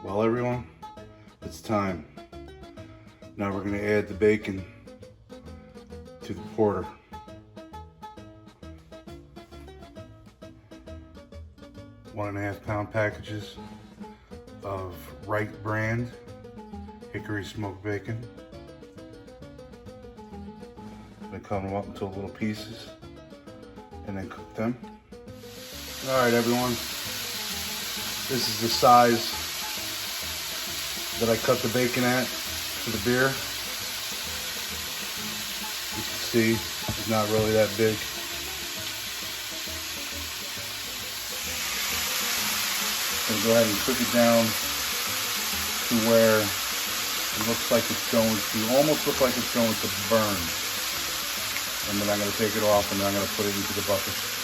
Well, everyone, it's time. Now we're going to add the bacon to the porter. One and a half pound packages of Wright brand hickory smoked bacon. I'm going to cut them up into little pieces and then cook them. All right, everyone, this is the size that I cut the bacon at for the beer. You can see it's not really that big. I'm gonna go ahead and cook it down to where it looks like it's going to, almost look like it's going to burn. And then I'm gonna take it off and then I'm gonna put it into the bucket.